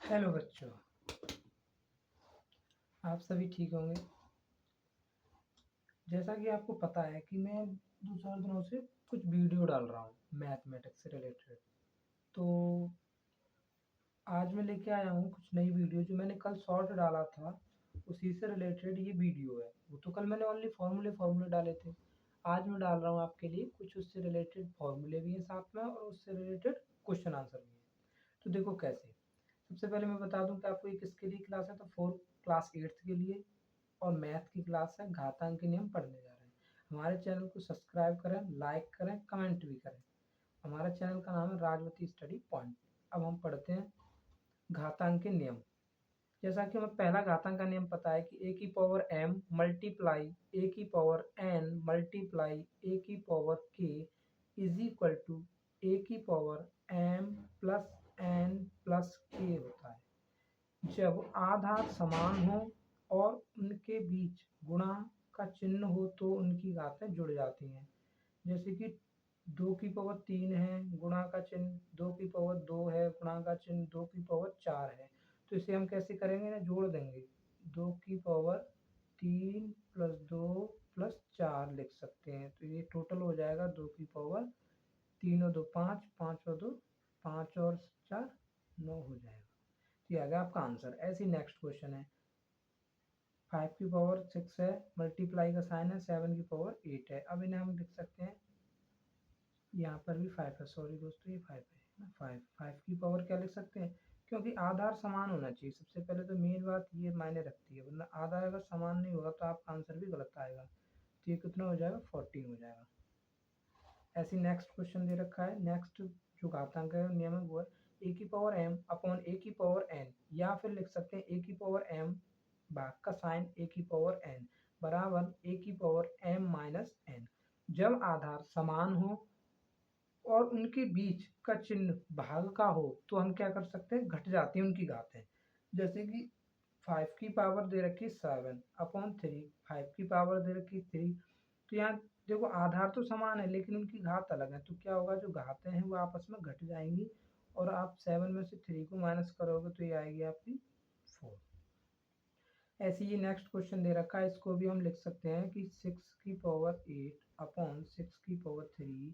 Hello बच्चों, आप सभी ठीक होंगे। जैसा कि आपको पता है कि मैं 2-4 दिनों से कुछ वीडियो डाल रहा हूँ मैथमेटिक्स से रिलेटेड। तो आज मैं लेके आया हूँ कुछ नई वीडियो जो मैंने कल शॉर्ट डाला था, उसी से रिलेटेड ये वीडियो है। वो तो कल मैंने ओनली फार्मूले डाले थे। आज मैं डाल रहा हूँ आपके लिए कुछ उससे रिलेटेड फार्मूले भी हैं साथ में, और उससे रिलेटेड क्वेश्चन आंसर भी हैं। तो देखो कैसे। सबसे पहले मैं बता दूं कि आपको ये किसके लिए क्लास है, तो क्लास 8th के लिए और मैथ की क्लास है। घातांक के नियम पढ़ने जा रहे हैं। हमारे चैनल को सब्सक्राइब करें, लाइक करें, कमेंट भी करें। हमारा चैनल का नाम है राजवती स्टडी पॉइंट। अब हम पढ़ते हैं घातांक के नियम। जैसा कि हमें पहला घातांक का नियम पता है कि ए की पावर m मल्टीप्लाई ए की पावर n मल्टीप्लाई ए की power k is equal to A की power m plus n plus k होता है जब आधार समान हो और उनके बीच गुणा का चिन्ह हो तो उनकी घातें जुड़ जाती हैं। जैसे कि 2 की पावर 3 है, गुणा का चिन्ह 2 की पावर 2 है, गुणा का चिन्ह 2 की पावर 4 है। तो इसे हम कैसे करेंगे ना, जोड़ देंगे। 2 की पावर 3 प्लस 2 प्लस 4 लिख सकते हैं। तो ये टोटल हो जाएगा 2 की पावर 3 और 2 5, 5 और 2 5 और 4 9 हो जाएगा। तो ये आ गया आपका आंसर। ऐसे नेक्स्ट क्वेश्चन है। 5 की पावर 6 है, मल्टीप्लाई का साइन है, 7 की पावर 8 है। अब इन्हें हम लिख सकते हैं, यहाँ पर भी 5 है, सॉरी दोस्तों ये 5 है ना। 5 की पावर क्या लिख सकते हैं, क्योंकि आधार समान होना चाहिए। सबसे पहले तो मेन बात ये मायने रखती है, वरना आधार अगर समान नहीं होगा तो आपका आंसर भी गलत आएगा। तो ये कितना हो जाएगा, 14 हो जाएगा। ऐसे नेक्स्ट क्वेश्चन दे रखा है। नेक्स्ट जो घातांक है नियम है वो है ए की पावर m अपॉन ए की पावर n, या फिर लिख सकते हैं ए की पावर m भाग का साइन ए की पावर n बराबर ए की पावर m माइनस n। जब आधार समान हो और उनके बीच का चिन्ह भाग का हो तो हम क्या कर सकते हैं, घट जाती हैं उनकी घातें। जैसे कि 5 की पावर दे रखी 7 अपॉन 3, 5 की पावर दे रखी 3। तो यहाँ देखो आधार तो समान है लेकिन उनकी घात अलग है, तो क्या होगा, जो घातें हैं वो आपस में घट जाएंगी। और आप 7 में से 3 को माइनस करोगे तो ये आएगी आपकी 4। ऐसे ये नेक्स्ट क्वेश्चन दे रखा है, इसको भी हम लिख सकते हैं कि 6 की पावर 8 अपॉन 6 की पावर 3।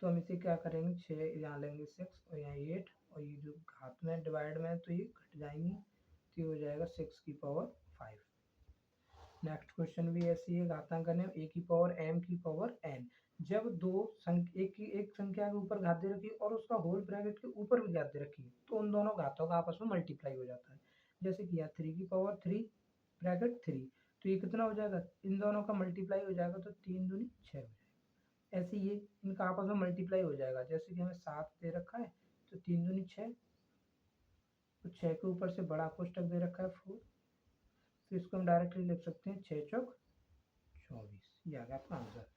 तो हम इसे क्या करेंगे, 6 यहाँ लेंगे 6 और यहाँ 8, और ये जो घात में डिवाइड में है तो ये घट जाएंगी। तो ये हो जाएगा 6 की पावर 5। नेक्स्ट क्वेश्चन भी ऐसी है, घातांक का नियम ए की पावर m की पावर n। जब एक संख्या के ऊपर घात दे रखी है और उसका होल ब्रैकेट के ऊपर भी घात दे रखी है तो उन दोनों घातों का आपस में मल्टीप्लाई हो जाता है। जैसे कि यहाँ 3 की पावर 3 ब्रैकेट 3, तो ये कितना हो जाएगा, इन दोनों का मल्टीप्लाई हो जाएगा तो 3 दूनी 6 हो जाएगा। ऐसे ये इनका आपस में मल्टीप्लाई हो जाएगा। जैसे कि हमें 7 दे रखा है तो 3 दूनी 6, तो 6 के ऊपर से बड़ा कोष्टक दे रखा है 4, तो इसको हम डायरेक्टली लिख सकते हैं 6 चौक 24। ये आ गया आपका आंसर।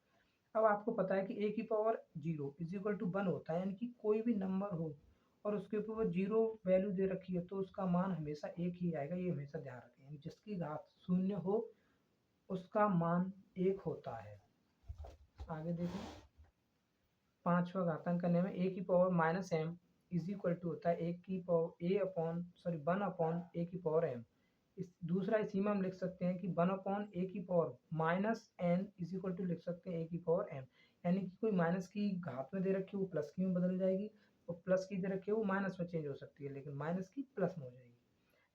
अब आपको पता है कि ए की पावर 0 इज इक्वल टू 1 होता है, यानी कि कोई भी नंबर हो और उसके ऊपर वो 0 वैल्यू दे रखी है तो उसका मान हमेशा एक ही आएगा। ये हमेशा ध्यान रखें, यानी जिसकी घात 0 हो उसका मान 1 होता है। आगे देखें, पांचवा घातांक का नियम है ए की power minus m is equal to होता है एक की power a upon sorry 1 upon a की पावर m। दूसरा इसी में हम लिख सकते हैं कि 1 अपॉन ए की power minus n is equal to लिख सकते हैं ए की पावर m। यानी कि कोई माइनस की घात में दे रखी है वो प्लस की में बदल जाएगी, और प्लस की दे रखी है वो माइनस में चेंज हो सकती है, लेकिन माइनस की प्लस में हो जाएगी।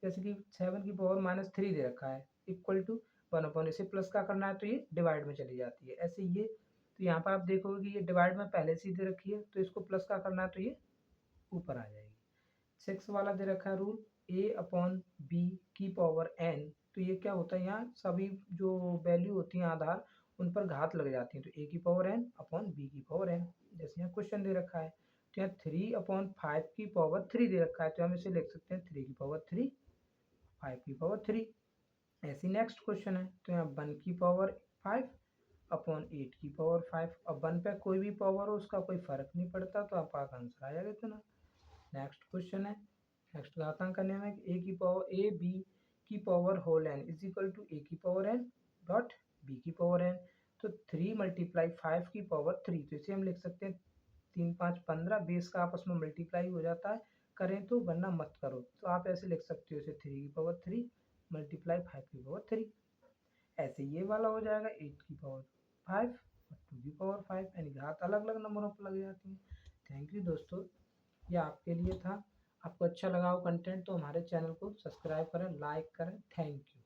जैसे कि 7 की पावर माइनस 3 दे रखा है इक्वल टू 1 अपॉन, इसे प्लस का करना है तो ये डिवाइड में चली जाती है। ऐसे ये, तो यहाँ पर आप देखोगे कि ये डिवाइड में पहले से ही दे रखी है तो इसको प्लस का करना है तो ये ऊपर आ जाएगी। 6 वाला दे रखा है रूल a अपॉन बी की पावर n। तो ये क्या होता है, यहाँ सभी जो वैल्यू होती हैं आधार उन पर घात लग जाती है, तो a की पावर n अपॉन बी की पावर n। जैसे यहाँ क्वेश्चन दे रखा है तो यहाँ 3 अपॉन 5 की पावर 3 दे रखा है, तो हम इसे लिख सकते हैं 3 की पावर 3 5 की पावर 3। ऐसी नेक्स्ट क्वेश्चन है तो यहाँ 1 की पावर 5 अपॉन 8 की पावर 5। अब 1 पे कोई भी पावर हो उसका कोई फर्क नहीं पड़ता, तो आपका आंसर आ जाएगा इतना। नेक्स्ट क्वेश्चन है, नेक्स्ट घातांक का नियम है कि ए की पावर ए बी की power whole N is equal to A की पावर एन डॉट बी की पावर एन। तो 3 मल्टीप्लाई 5 की पावर 3, तो इसे हम लिख सकते हैं 3 5 15, बेस का आपस में मल्टीप्लाई हो जाता है, करें तो, वरना मत करो। तो आप ऐसे लिख सकते हो इसे 3 की पावर 3 मल्टीप्लाई 5 की पावर 3। ऐसे ये वाला हो जाएगा 8 की पावर 5 और 2 की पावर 5, यानी घात अलग अलग नंबरों पर लग जाती है। थैंक यू दोस्तों, ये आपके लिए था। आपको अच्छा लगा हो कंटेंट तो हमारे चैनल को सब्सक्राइब करें, लाइक करें। Thank you.